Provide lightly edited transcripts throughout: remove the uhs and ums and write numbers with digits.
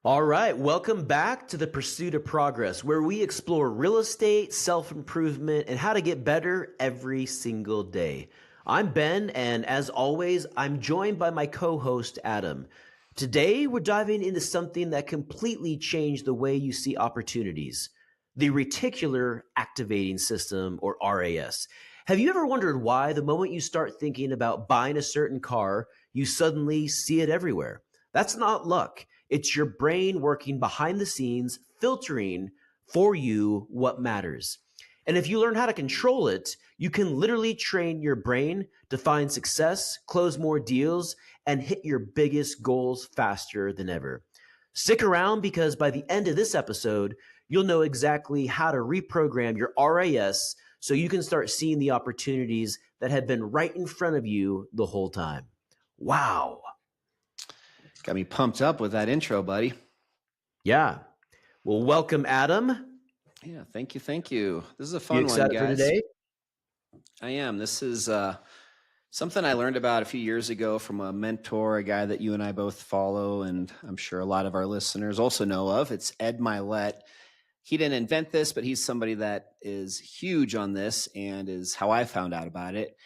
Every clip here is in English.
All right, welcome back to the Pursuit of Progress, where we explore real estate, self-improvement, and how to get better every single day. I'm Ben, and as always, I'm joined by my co-host, Adam. Today, we're diving into something that completely changed the way you see opportunities, the Reticular Activating System, or RAS. Have you ever wondered why the moment you start thinking about buying a certain car, you suddenly see it everywhere? That's not luck. It's your brain working behind the scenes, filtering for you what matters. And if you learn how to control it, you can literally train your brain to find success, close more deals, and hit your biggest goals faster than ever. Stick around because by the end of this episode, you'll know exactly how to reprogram your RAS so you can start seeing the opportunities that have been right in front of you the whole time. Wow. Got me pumped up with that intro, buddy. Yeah. Well, welcome, Adam. Yeah, thank you. Thank you. This is a You fun one, excited for guys. today? I am. This is something I learned about a few years ago from a mentor, a guy that you and I both follow, and I'm sure a lot of our listeners also know of. It's Ed Milet. He didn't invent this, but he's somebody that is huge on this and is how I found out about it.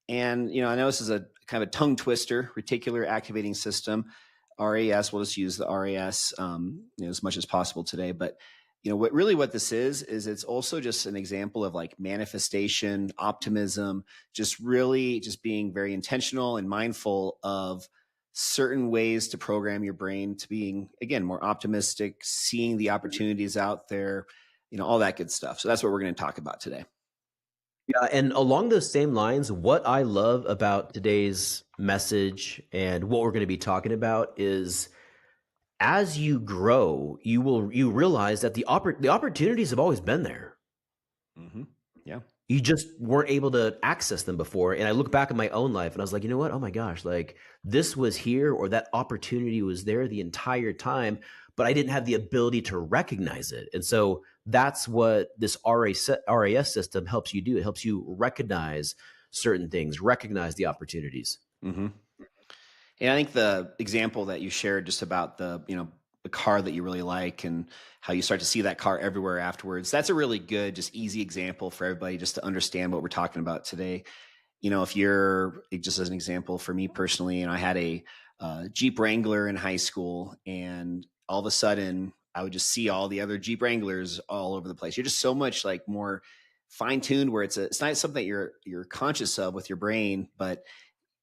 And, I know this is a kind of a tongue twister, Reticular Activating System. RAS, we'll just use the RAS as much as possible today. But what this is it's also just an example of like manifestation, optimism, just really just being very intentional and mindful of certain ways to program your brain to being, again, more optimistic, seeing the opportunities out there, all that good stuff. So that's what we're going to talk about today. Yeah, and along those same lines, what I love about today's message and what we're going to be talking about is as you grow, you realize that the opportunities have always been there. Mm-hmm. Yeah. You just weren't able to access them before. And I look back at my own life and I was like, you know what? Oh my gosh, like this was here or that opportunity was there the entire time, but I didn't have the ability to recognize it. And so that's what this RAS system helps you do. It helps you recognize certain things, recognize the opportunities. Mm-hmm. And I think the example that you shared just about the car that you really like and how you start to see that car everywhere afterwards, that's a really good, just easy example for everybody just to understand what we're talking about today. If you're, just as an example for me personally, I had a Jeep Wrangler in high school, and all of a sudden I would just see all the other Jeep Wranglers all over the place. You're just so much like more fine-tuned where it's not something that you're conscious of with your brain, but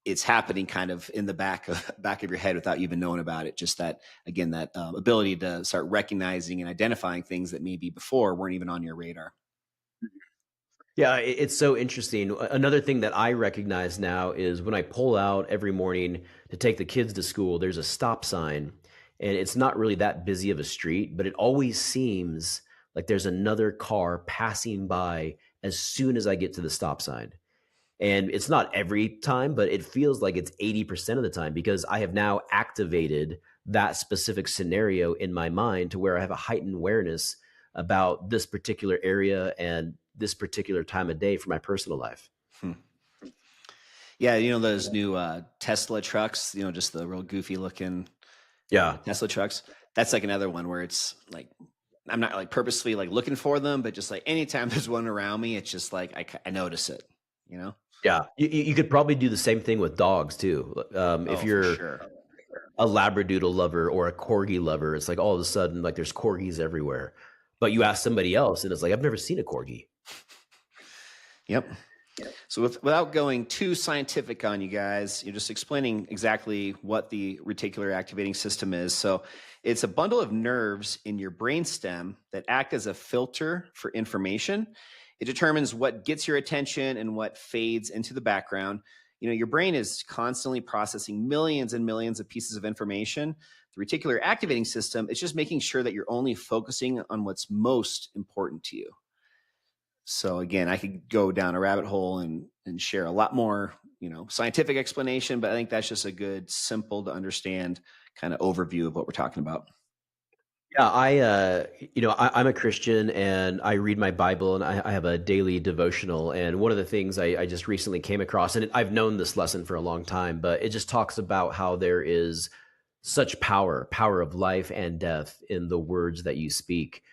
it's happening kind of in the back of your head without you even knowing about it. Just that, again, that ability to start recognizing and identifying things that maybe before weren't even on your radar. Yeah, it's so interesting. Another thing that I recognize now is when I pull out every morning to take the kids to school, there's a stop sign, and it's not really that busy of a street, but it always seems like there's another car passing by as soon as I get to the stop sign. And it's not every time, but it feels like it's 80% of the time because I have now activated that specific scenario in my mind to where I have a heightened awareness about this particular area and this particular time of day for my personal life. Yeah, those new Tesla trucks, just the real goofy looking Tesla trucks. That's like another one where it's like, I'm not like purposely like looking for them, but just like anytime there's one around me, it's just like I notice it, Yeah, you could probably do the same thing with dogs too. If you're a Labradoodle lover or a Corgi lover, it's like all of a sudden like there's Corgis everywhere. But you ask somebody else and it's like, I've never seen a Corgi. Yep. So without going too scientific on you guys, you're just explaining exactly what the reticular activating system is. So it's a bundle of nerves in your brainstem that act as a filter for information. It determines what gets your attention and what fades into the background. Your brain is constantly processing millions and millions of pieces of information. The reticular activating system is just making sure that you're only focusing on what's most important to you. So again, I could go down a rabbit hole and share a lot more, scientific explanation, but I think that's just a good, simple to understand kind of overview of what we're talking about. Yeah, I'm a Christian and I read my Bible and I have a daily devotional. And one of the things I just recently came across, and I've known this lesson for a long time, but it just talks about how there is such power of life and death in the words that you speak.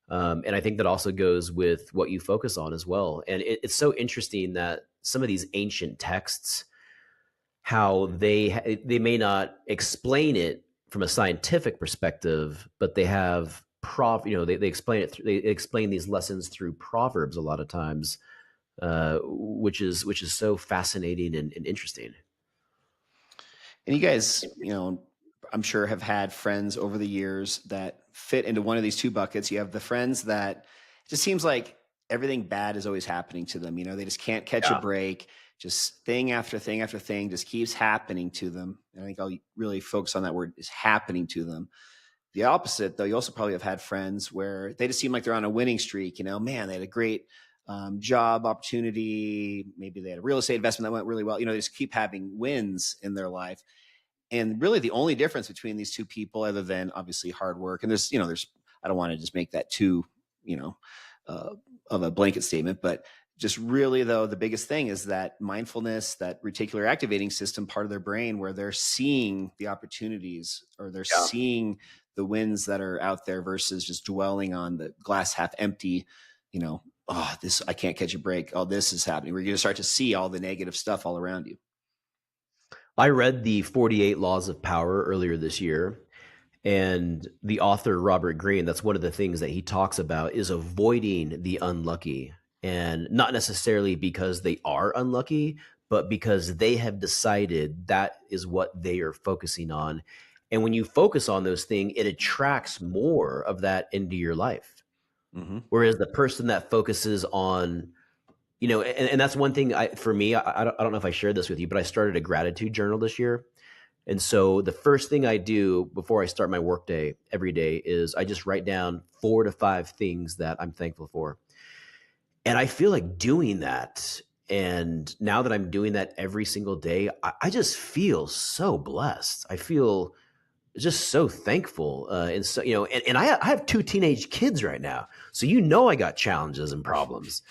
And I think that also goes with what you focus on as well. And it's so interesting that some of these ancient texts, how they may not explain it from a scientific perspective, but they have they explain it they explain these lessons through proverbs a lot of times, which is so fascinating and interesting. And you guys, I'm sure have had friends over the years that fit into one of these two buckets. You have the friends that it just seems like everything bad is always happening to them. They just can't catch a Yeah. break. Just thing after thing after thing just keeps happening to them. And I think I'll really focus on that word, is happening to them. The opposite, though, you also probably have had friends where they just seem like they're on a winning streak. Man, they had a great job opportunity. Maybe they had a real estate investment that went really well. They just keep having wins in their life. And really the only difference between these two people, other than obviously hard work, and there's, I don't want to just make that too, uh, of a blanket statement, but just really though, the biggest thing is that mindfulness, that reticular activating system part of their brain where they're seeing the opportunities, or they're Yeah. seeing the wins that are out there versus just dwelling on the glass half empty, oh, this, I can't catch a break. Oh, this is happening. We're going to start to see all the negative stuff all around you. I read the 48 Laws of Power earlier this year, and the author Robert Greene, that's one of the things that he talks about, is avoiding the unlucky. And not necessarily because they are unlucky, but because they have decided that is what they are focusing on. And when you focus on those things, it attracts more of that into your life. Mm-hmm. Whereas the person that focuses on, and that's one thing for me, I don't know if I shared this with you, but I started a gratitude journal this year. And so the first thing I do before I start my workday every day is I just write down 4 to 5 things that I'm thankful for. And I feel like doing that. And now that I'm doing that every single day, I just feel so blessed. I feel just so thankful. And so, and I have 2 teenage kids right now. So, I got challenges and problems.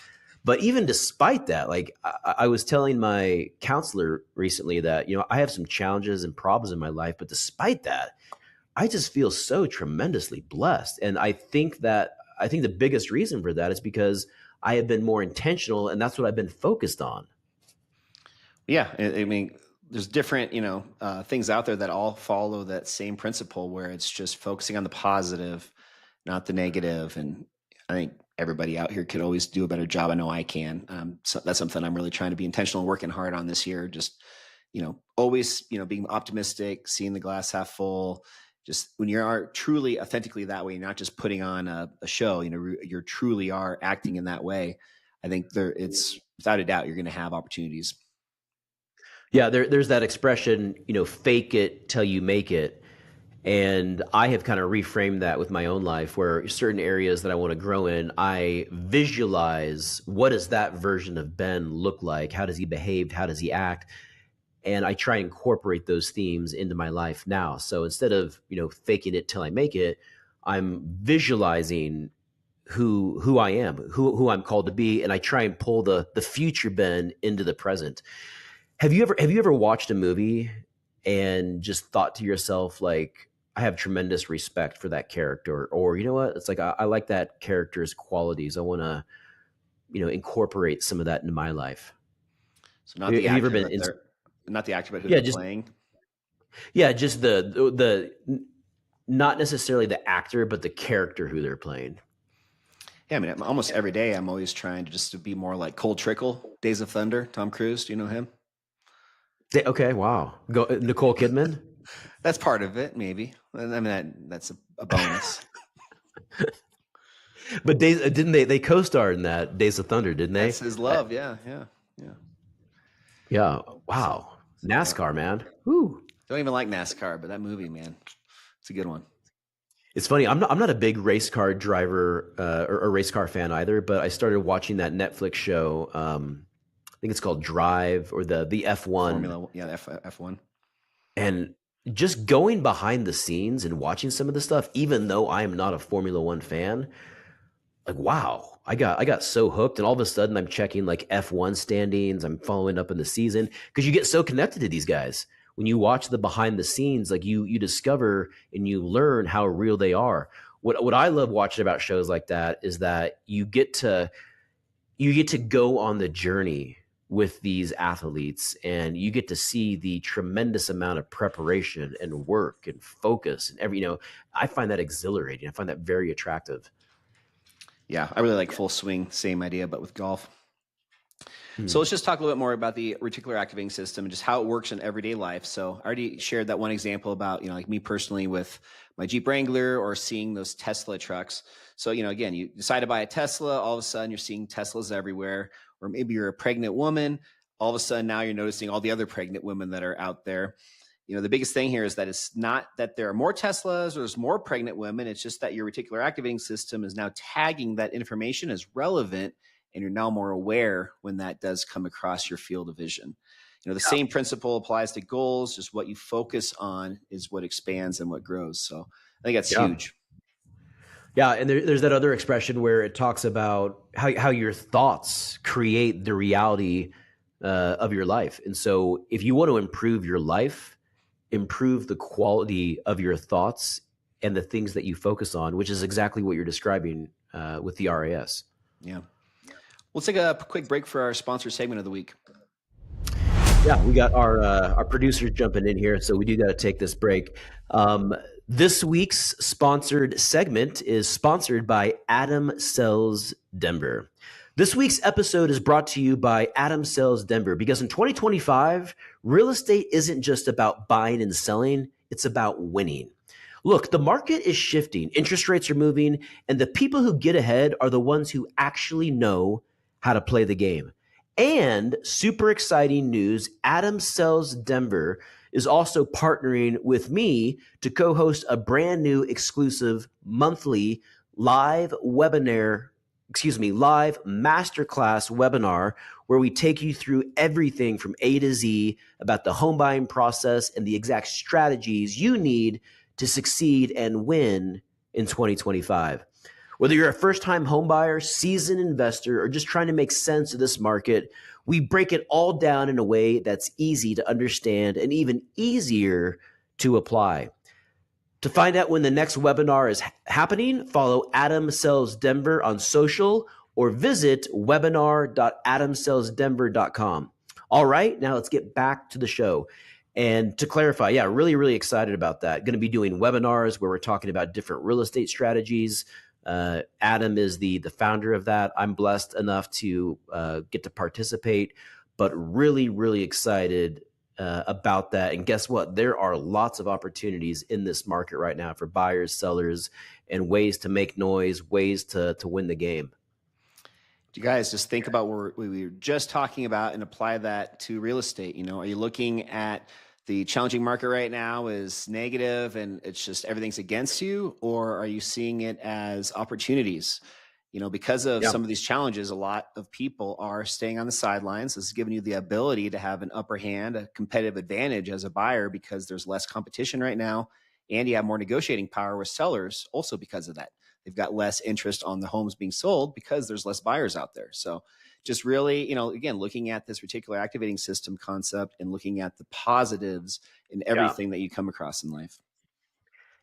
But even despite that, like I was telling my counselor recently that, I have some challenges and problems in my life. But despite that, I just feel so tremendously blessed. And I think the biggest reason for that is because I have been more intentional, and that's what I've been focused on. Yeah, I mean, there's different, things out there that all follow that same principle where it's just focusing on the positive, not the negative. And I think everybody out here could always do a better job. I know I can. So that's something I'm really trying to be intentional and working hard on this year. Just, always, being optimistic, seeing the glass half full. Just when you are truly authentically that way, you're not just putting on a show, you're truly are acting in that way. I think it's without a doubt, you're going to have opportunities. Yeah, there's that expression, fake it till you make it. And I have kind of reframed that with my own life where certain areas that I want to grow in, I visualize what does that version of Ben look like? How does he behave? How does he act? And I try and incorporate those themes into my life now. So instead of, faking it till I make it, I'm visualizing who I am, who I'm called to be, and I try and pull the future Ben into the present. Have you ever watched a movie and just thought to yourself like, I have tremendous respect for that character, or you know what? It's like I like that character's qualities. I want to, incorporate some of that into my life. So not Have the you ever actor, been but they're not the actor, but who yeah, they're just playing. yeah, just the not necessarily the actor, but the character who they're playing. Yeah, I mean, almost every day I'm always trying to be more like Cole Trickle, Days of Thunder, Tom Cruise. Do you know him? Okay, wow. Go Nicole Kidman. That's part of it, maybe. I mean, that's a bonus. But didn't they co-starred in that Days of Thunder, didn't they? That's his Uh, love. Yeah, yeah, yeah. yeah. So, Wow. yeah. NASCAR, man. Whoo. Don't even like NASCAR, but that movie, man, it's a good one. It's funny. I'm not a big race car driver or race car fan either, but I started watching that Netflix show. I think it's called Drive or the F1, Formula, yeah, F1. and just going behind the scenes and watching some of the stuff, even though I am not a Formula One fan, like wow, I got so hooked, and all of a sudden I'm checking like F1 standings. I'm following up in the season because you get so connected to these guys. when you watch the behind the scenes, like you discover and you learn how real they are. What I love watching about shows like that is that you get to go on the journey with these athletes, and you get to see the tremendous amount of preparation and work and focus and I find that exhilarating. I find that very attractive. Yeah, I really like Full Swing, same idea, but with golf. So Hmm. let's just talk a little bit more about the reticular activating system and just how it works in everyday life. So I already shared that one example about, like me personally with my Jeep Wrangler or seeing those Tesla trucks. So, again, you decide to buy a Tesla, all of a sudden you're seeing Teslas everywhere. Or maybe you're a pregnant woman, all of a sudden now you're noticing all the other pregnant women that are out there. The biggest thing here is that it's not that there are more Teslas or there's more pregnant women. It's just that your reticular activating system is now tagging that information as relevant, and you're now more aware when that does come across your field of vision. The same principle applies to goals. Just what you focus on is what expands and what grows. So I think that's Yeah. huge. Yeah, and there's that other expression where it talks about how your thoughts create the reality of your life. And so, if you want to improve your life, improve the quality of your thoughts and the things that you focus on, which is exactly what you're describing with the RAS. Yeah. We'll take a quick break for our sponsor segment of the week. Yeah, we got our producers jumping in here, so we do got to take this break. This week's sponsored segment is sponsored by Adam Sells Denver. This week's episode is brought to you by Adam Sells Denver because in 2025, real estate isn't just about buying and selling, it's about winning. Look, the market is shifting, interest rates are moving, and the people who get ahead are the ones who actually know how to play the game. And super exciting news, Adam Sells Denver is also partnering with me to co host a brand new exclusive monthly live webinar, live masterclass webinar where we take you through everything from A to Z about the home buying process and the exact strategies you need to succeed and win in 2025. Whether you're a first time homebuyer, seasoned investor, or just trying to make sense of this market, we break it all down in a way that's easy to understand and even easier to apply. To find out when the next webinar is happening, follow Adam Sells Denver on social or visit webinar.adamsellsdenver.com. All right, now let's get back to the show. And to clarify, yeah, really, really excited about that. Going to be doing webinars where we're talking about different real estate strategies. Adam is the founder of that. I'm blessed enough to get to participate, but really, really excited about that. And guess what? There are lots of opportunities in this market right now for buyers, sellers, and ways to make noise, ways to win the game. You guys just think about what we were just talking about and apply that to real estate. Are you looking at the challenging market right now is negative and it's just everything's against you, or are you seeing it as opportunities? Because of Yeah. some of these challenges, a lot of people are staying on the sidelines. This is giving you the ability to have an upper hand, a competitive advantage as a buyer because there's less competition right now, and you have more negotiating power with sellers also because of that. They've got less interest on the homes being sold because there's less buyers out there. So just really, again, looking at this reticular activating system concept and looking at the positives in Yeah. everything that you come across in life.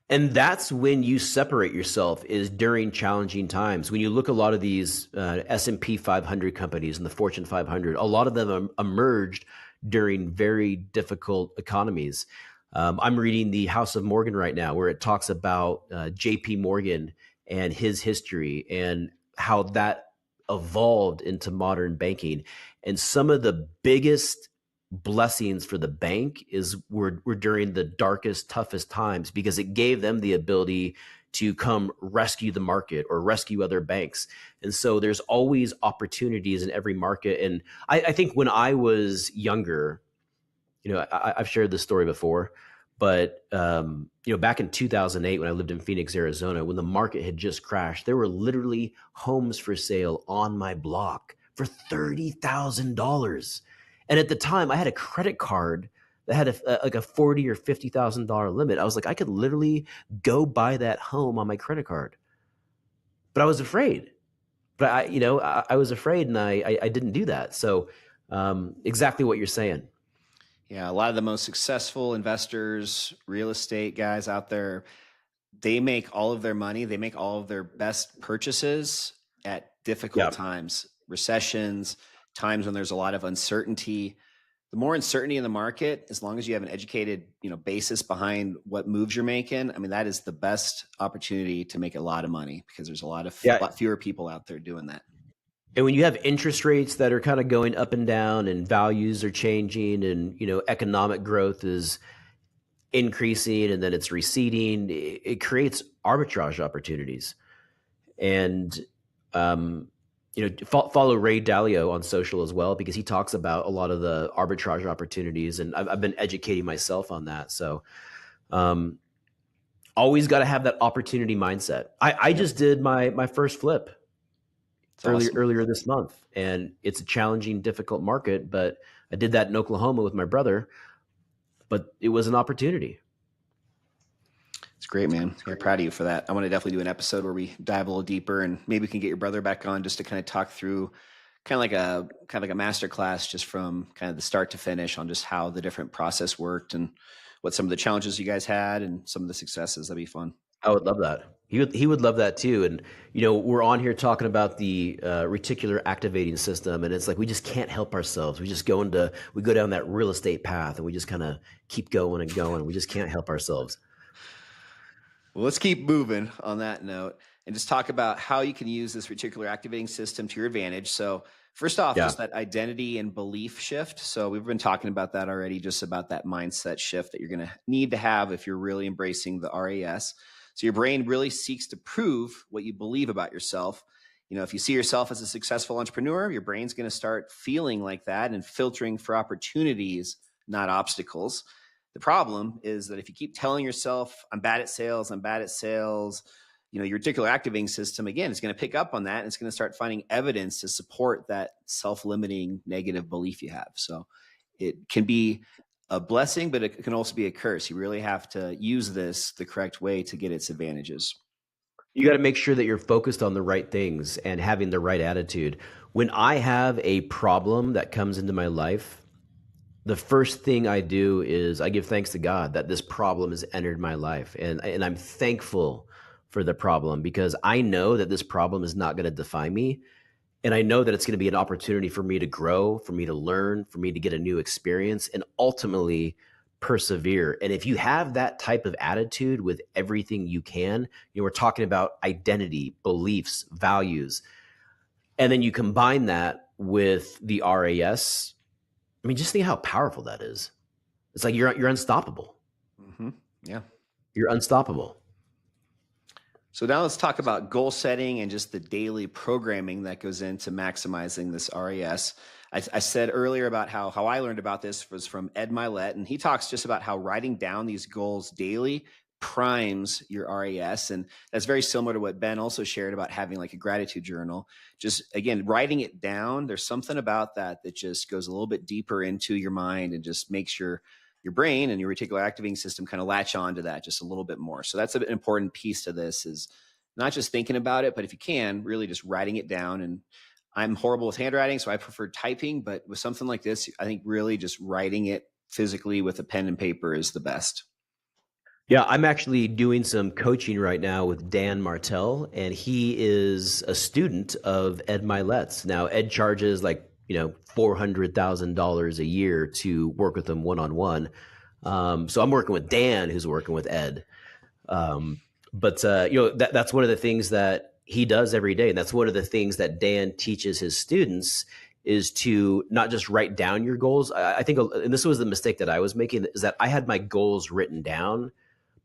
And that's when you separate yourself is during challenging times. When you look at a lot of these S&P 500 companies and the Fortune 500, a lot of them emerged during very difficult economies. I'm reading the House of Morgan right now, where it talks about J.P. Morgan and his history and how that evolved into modern banking. And some of the biggest blessings for the bank were during the darkest, toughest times because it gave them the ability to come rescue the market or rescue other banks. And so there's always opportunities in every market. And I think when I was younger, I've shared this story before, but back in 2008 when I lived in Phoenix, Arizona, when the market had just crashed, there were literally homes for sale on my block for $30,000. And at the time, I had a credit card that had like a $40,000 or $50,000 limit. I was like, I could literally go buy that home on my credit card, but I was afraid. But I was afraid, and I didn't do that. So exactly what you're saying. Yeah, a lot of the most successful investors, real estate guys out there, they make all of their money, they make all of their best purchases at difficult Yeah. times, recessions, times when there's a lot of uncertainty. The more uncertainty in the market, as long as you have an educated, basis behind what moves you're making, I mean, that is the best opportunity to make a lot of money because there's a Yeah. lot fewer people out there doing that. And when you have interest rates that are kind of going up and down and values are changing and, economic growth is increasing and then it's receding, it creates arbitrage opportunities. And, um, follow Ray Dalio on social as well, because he talks about a lot of the arbitrage opportunities. And I've been educating myself on that. So, um, always got to have that opportunity mindset. I Yep. just did my first flip It's awesome. earlier this month, and it's a challenging, difficult market. But I did that in Oklahoma with my brother. But it was an opportunity. It's great, man. Yeah, proud of you for that. I want to definitely do an episode where we dive a little deeper and maybe we can get your brother back on just to kind of talk through kind of like a master class just from kind of the start to finish on just how the different process worked and what some of the challenges you guys had and some of the successes. That'd be fun. I would love that. He would love that too. And we're on here talking about the reticular activating system, and it's like we just can't help ourselves. We go down that real estate path, and we just kind of keep going and going. We just can't help ourselves. Well, let's keep moving on that note and just talk about how you can use this reticular activating system to your advantage. So, first off, Yeah. just that identity and belief shift. So, we've been talking about that already, just about that mindset shift that you're going to need to have if you're really embracing the RAS. So, your brain really seeks to prove what you believe about yourself. If you see yourself as a successful entrepreneur, your brain's going to start feeling like that and filtering for opportunities, not obstacles. The problem is that if you keep telling yourself, I'm bad at sales, your reticular activating system, again, is going to pick up on that and it's going to start finding evidence to support that self limiting negative belief you have. So it can be a blessing, but it can also be a curse. You really have to use this the correct way to get its advantages. You got to make sure that you're focused on the right things and having the right attitude. When I have a problem that comes into my life, the first thing I do is I give thanks to God that this problem has entered my life. And I'm thankful for the problem, because I know that this problem is not going to define me. And I know that it's going to be an opportunity for me to grow, for me to learn, for me to get a new experience, and ultimately persevere. And if you have that type of attitude with everything you can, we're talking about identity, beliefs, values, and then you combine that with the RAS. I mean, just think how powerful that is. It's like you're unstoppable. Mm-hmm. Yeah. You're unstoppable. So now let's talk about goal setting and just the daily programming that goes into maximizing this RAS. I said earlier about how I learned about this was from Ed Milet, and he talks just about how writing down these goals daily primes your RAS. And that's very similar to what Ben also shared about having like a gratitude journal. Just again, writing it down, there's something about that that just goes a little bit deeper into your mind and just makes your brain and your reticular activating system kind of latch on to that just a little bit more. So that's an important piece to this, is not just thinking about it, but if you can, really just writing it down. And I'm horrible with handwriting, so I prefer typing, but with something like this, I think really just writing it physically with a pen and paper is the best. Yeah, I'm actually doing some coaching right now with Dan Martell, and he is a student of Ed Milet's. Now, Ed charges like, $400,000 a year to work with him one on one. So I'm working with Dan, who's working with Ed. But that's one of the things that he does every day, and that's one of the things that Dan teaches his students, is to not just write down your goals. I think, and this was the mistake that I was making, is that I had my goals written down,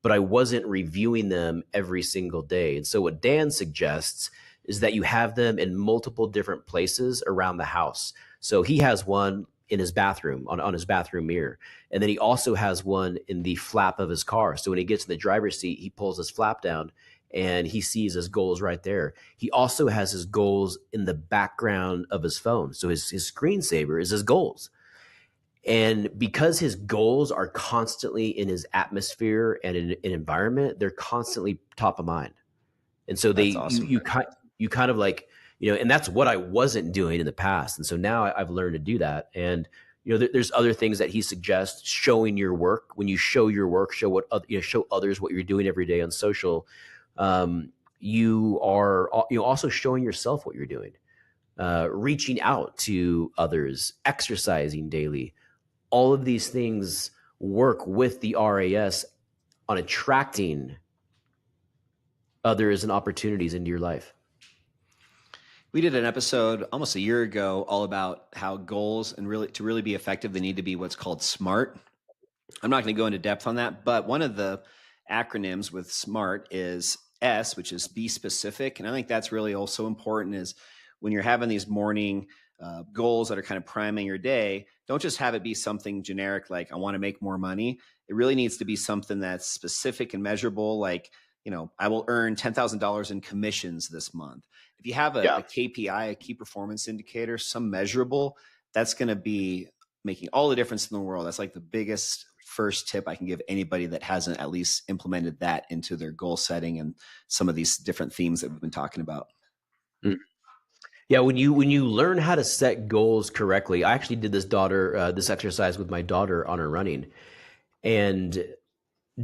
but I wasn't reviewing them every single day. And so what Dan suggests is that you have them in multiple different places around the house. So he has one in his bathroom, on his bathroom mirror. And then he also has one in the flap of his car. So when he gets in the driver's seat, he pulls his flap down and he sees his goals right there. He also has his goals in the background of his phone. So his screensaver is his goals. And because his goals are constantly in his atmosphere and in an environment, they're constantly top of mind. And so That's awesome. you kind of like, and that's what I wasn't doing in the past. And so now I've learned to do that. And there's other things that he suggests. Showing your work. When you show your work, show show others what you're doing every day on social. You are also showing yourself what you're doing. Reaching out to others, exercising daily. All of these things work with the RAS on attracting others and opportunities into your life. We did an episode almost a year ago all about how goals and really to really be effective, they need to be what's called SMART. I'm not going to go into depth on that, but one of the acronyms with SMART is S, which is be specific. And I think that's really also important is when you're having these morning goals that are kind of priming your day, don't just have it be something generic like I want to make more money. It really needs to be something that's specific and measurable, like, I will earn $10,000 in commissions this month. If you have a KPI, a key performance indicator, some measurable, that's going to be making all the difference in the world. That's like the biggest first tip I can give anybody that hasn't at least implemented that into their goal setting and some of these different themes that we've been talking about. Yeah, when you learn how to set goals correctly, I actually did this exercise with my daughter on her running, and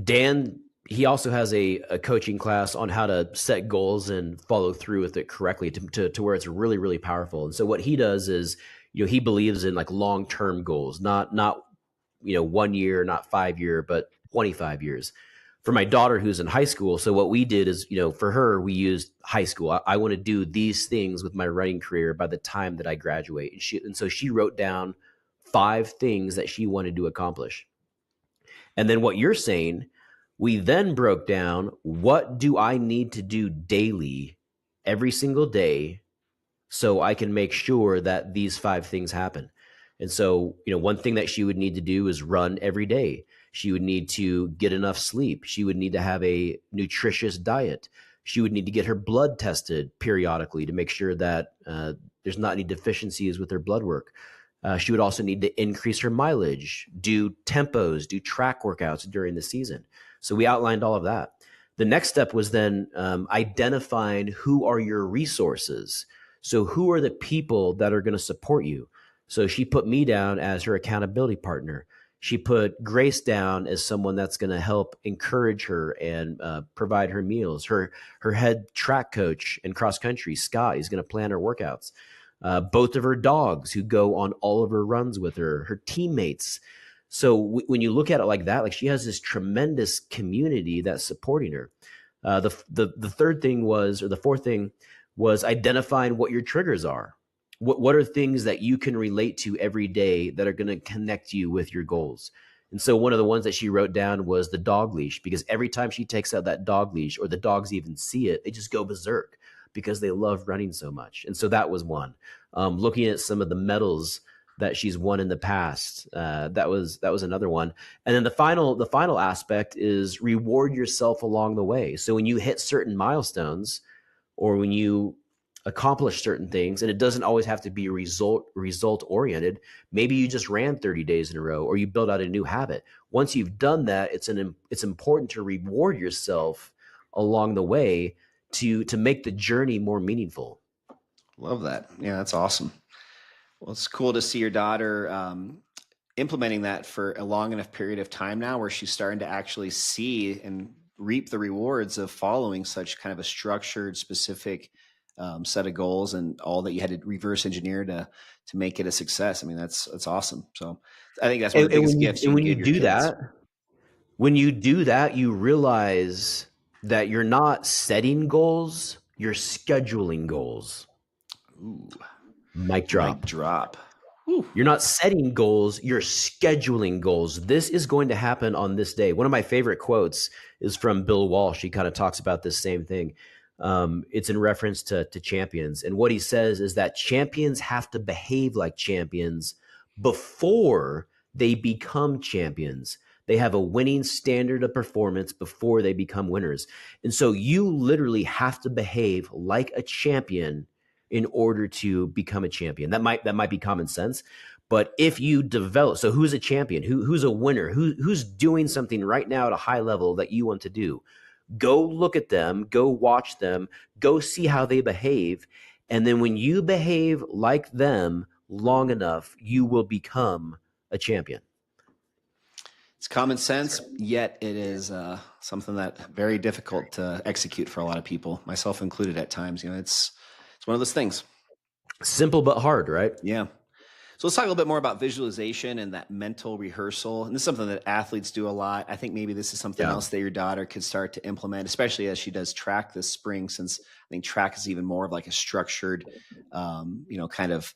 Dan, he also has a coaching class on how to set goals and follow through with it correctly to where it's really, really powerful. And so what he does is, he believes in like long-term goals, not 1 year, not 5 year, but 25 years. For my daughter who's in high school, so what we did is, for her, we used high school. I want to do these things with my running career by the time that I graduate. And so she wrote down 5 things that she wanted to accomplish. And then what you're saying, we then broke down, what do I need to do daily, every single day, so I can make sure that these 5 things happen. And so, one thing that she would need to do is run every day. She would need to get enough sleep. She would need to have a nutritious diet. She would need to get her blood tested periodically to make sure that there's not any deficiencies with her blood work. She would also need to increase her mileage, do tempos, do track workouts during the season. So we outlined all of that. The next step was then identifying who are your resources. So who are the people that are going to support you? So she put me down as her accountability partner. She put Grace down as someone that's going to help encourage her and provide her meals. Her head track coach in cross country, Scott, is going to plan her workouts. Both of her dogs who go on all of her runs with her, her teammates. So when you look at it like that, like she has this tremendous community that's supporting her. The third thing was, or the fourth thing was identifying what your triggers are. What are things that you can relate to every day that are going to connect you with your goals? And so one of the ones that she wrote down was the dog leash, because every time she takes out that dog leash or the dogs even see it, they just go berserk because they love running so much. And so that was one. Looking at some of the medals that she's won in the past, that was another one. And then the final aspect is reward yourself along the way. So when you hit certain milestones or when you accomplish certain things, and it doesn't always have to be result oriented. Maybe you just ran 30 days in a row, or you build out a new habit. Once you've done that, it's important to reward yourself along the way to make the journey more meaningful. Love that. Yeah, that's awesome. Well, it's cool to see your daughter implementing that for a long enough period of time now, where she's starting to actually see and reap the rewards of following such kind of a structured, specific set of goals, and all that you had to reverse engineer to make it a success. I mean, that's awesome. So I think that's one of the biggest gifts you can give your kids. When you do that, you realize that you're not setting goals, you're scheduling goals. Ooh, mic drop. Mic drop. You're not setting goals, you're scheduling goals. This is going to happen on this day. One of my favorite quotes is from Bill Walsh. He kind of talks about this same thing. It's in reference to champions. And what he says is that champions have to behave like champions before they become champions. They have a winning standard of performance before they become winners. And so you literally have to behave like a champion in order to become a champion. That might be common sense. But if you develop, so who's a champion? Who's a winner? Who's doing something right now at a high level that you want to do? Go look at them, go watch them, go see how they behave. And then when you behave like them long enough, you will become a champion. It's common sense, yet it is something that very difficult to execute for a lot of people, myself included at times. It's one of those things. Simple but hard, right? Yeah. So let's talk a little bit more about visualization and that mental rehearsal. And this is something that athletes do a lot. I think maybe this is something Yeah. else that your daughter could start to implement, especially as she does track this spring, since I think track is even more of like a structured, kind of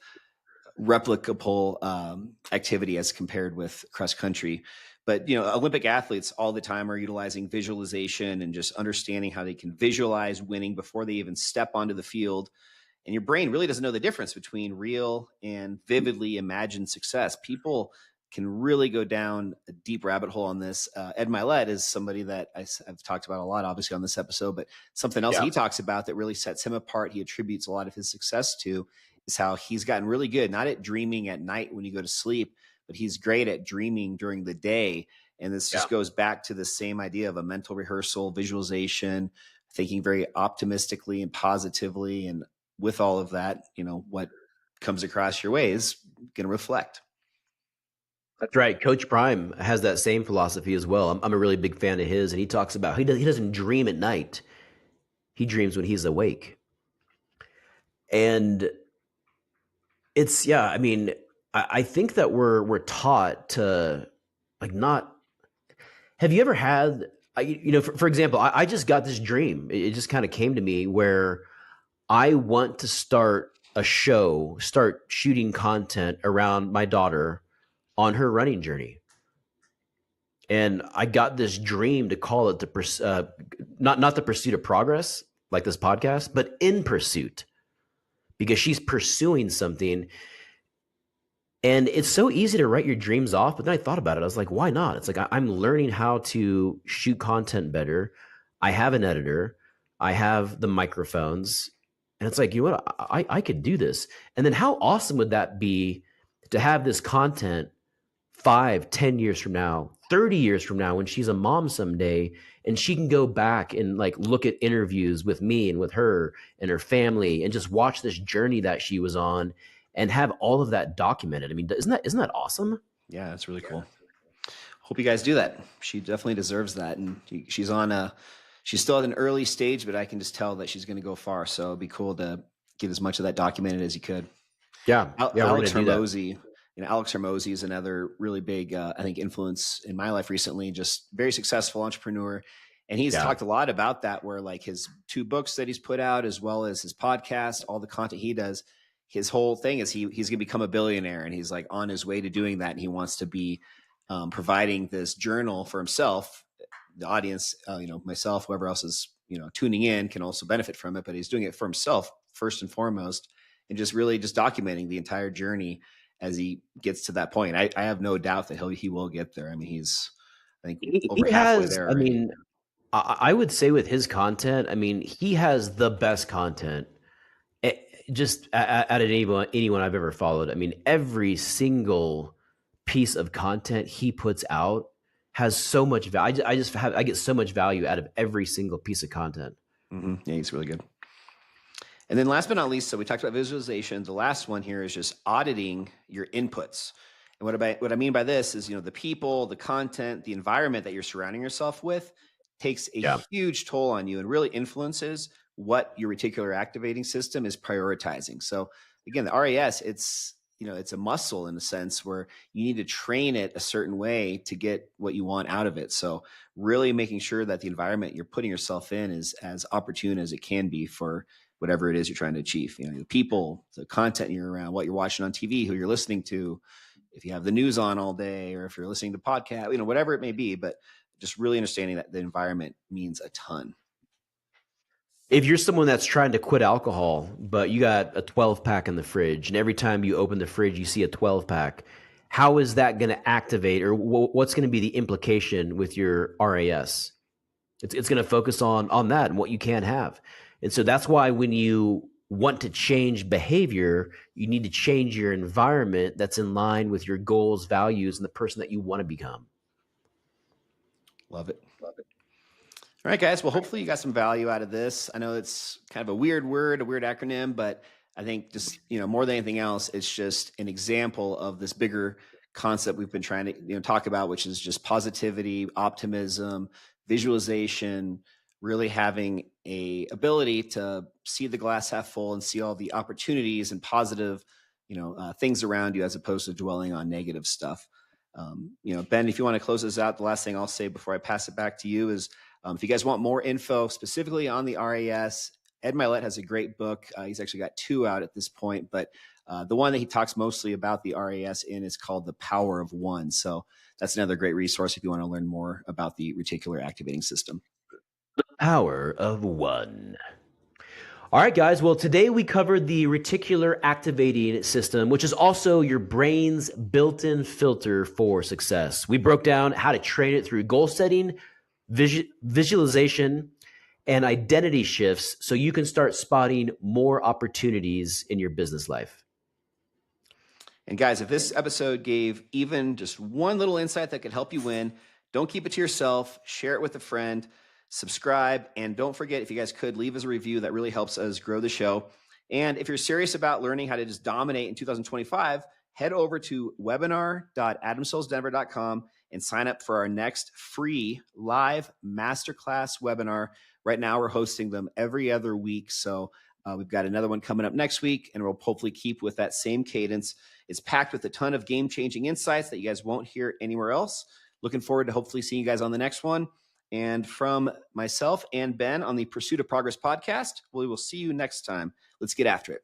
replicable activity as compared with cross country. But Olympic athletes all the time are utilizing visualization and just understanding how they can visualize winning before they even step onto the field. And your brain really doesn't know the difference between real and vividly imagined success. People can really go down a deep rabbit hole on this. Ed Milet is somebody that I've talked about a lot, obviously, on this episode, but something else Yeah. he talks about that really sets him apart, he attributes a lot of his success to, is how he's gotten really good, not at dreaming at night when you go to sleep, but he's great at dreaming during the day. And this Yeah. just goes back to the same idea of a mental rehearsal, visualization, thinking very optimistically and positively. And with all of that, what comes across your way is going to reflect. That's right. Coach Prime has that same philosophy as well. I'm a really big fan of his, and he talks about he doesn't dream at night. He dreams when he's awake. And it's I mean, I think that we're taught to like not. Have you ever had for example, I just got this dream. It just kind of came to me where I want to start a show, start shooting content around my daughter on her running journey. And I got this dream to call it not the pursuit of progress like this podcast, but in pursuit, because she's pursuing something. And it's so easy to write your dreams off. But then I thought about it. I was like, why not? It's like I'm learning how to shoot content better. I have an editor. I have the microphones. And it's like, you know what? I could do this. And then how awesome would that be to have this content 5, 10 years from now, 30 years from now, when she's a mom someday, and she can go back and like look at interviews with me and with her and her family and just watch this journey that she was on and have all of that documented. I mean, isn't that awesome? Yeah, that's really cool. Hope you guys do that. She definitely deserves that. And she's still at an early stage, but I can just tell that she's going to go far. So it'd be cool to get as much of that documented as you could. Yeah, we're Alex gonna do that. Hermosi, Alex Hermosi is another really big, I think, influence in my life recently. Just very successful entrepreneur, and he's Yeah, talked a lot about that. Where like his 2 books that he's put out, as well as his podcast, all the content he does, his whole thing is he's going to become a billionaire, and he's like on his way to doing that. And he wants to be providing this journal for himself. The audience, myself, whoever else is tuning in, can also benefit from it. But he's doing it for himself first and foremost, and just really just documenting the entire journey as he gets to that point. I have no doubt that he will get there. I mean, he's, I think, over he halfway has. there I already. mean, I would say with his content, I mean, he has the best content. eh, Just out of anyone I've ever followed. I mean, every single piece of content he puts out has so much value. I get so much value out of every single piece of content. Yeah, he's really good. And then last but not least, so we talked about visualization. The last one here is just auditing your inputs. And what I mean by this is, the people, the content, the environment that you're surrounding yourself with takes a Yeah. huge toll on you and really influences what your reticular activating system is prioritizing. So again, the RAS, it's a muscle in a sense where you need to train it a certain way to get what you want out of it. So really making sure that the environment you're putting yourself in is as opportune as it can be for whatever it is you're trying to achieve. The people, the content you're around, what you're watching on TV, who you're listening to, if you have the news on all day, or if you're listening to podcast, whatever it may be. But just really understanding that the environment means a ton. If you're someone that's trying to quit alcohol, but you got a 12 pack in the fridge, and every time you open the fridge, you see a 12 pack, how is that going to activate, or what's going to be the implication with your RAS? It's going to focus on that and what you can have. And so that's why when you want to change behavior, you need to change your environment that's in line with your goals, values, and the person that you want to become. Love it. All right, guys. Well, hopefully you got some value out of this. I know it's kind of a weird word, a weird acronym, but I think just, more than anything else, it's just an example of this bigger concept we've been trying to talk about, which is just positivity, optimism, visualization, really having a ability to see the glass half full and see all the opportunities and positive things around you, as opposed to dwelling on negative stuff. Ben, if you want to close this out, the last thing I'll say before I pass it back to you is, if you guys want more info specifically on the RAS, Ed Milet has a great book. He's actually got 2 out at this point, but the one that he talks mostly about the RAS in is called The Power of One. So that's another great resource if you want to learn more about the reticular activating system. Power of one. All right, guys. Well, today we covered the reticular activating system, which is also your brain's built-in filter for success. We broke down how to train it through goal setting, visualization, and identity shifts so you can start spotting more opportunities in your business life. And guys, if this episode gave even just one little insight that could help you win, don't keep it to yourself. Share it with a friend. Subscribe, and don't forget, if you guys could, leave us a review. That really helps us grow the show. And if you're serious about learning how to just dominate in 2025, head over to webinar.adamsoulsdenver.com and sign up for our next free live masterclass webinar. Right now, we're hosting them every other week. So we've got another one coming up next week, and we'll hopefully keep with that same cadence. It's packed with a ton of game-changing insights that you guys won't hear anywhere else. Looking forward to hopefully seeing you guys on the next one. And from myself and Ben on the Pursuit of Progress podcast, we will see you next time. Let's get after it.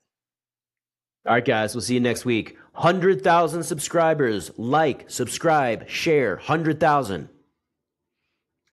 All right, guys, we'll see you next week. 100,000 subscribers. Like, subscribe, share, 100,000.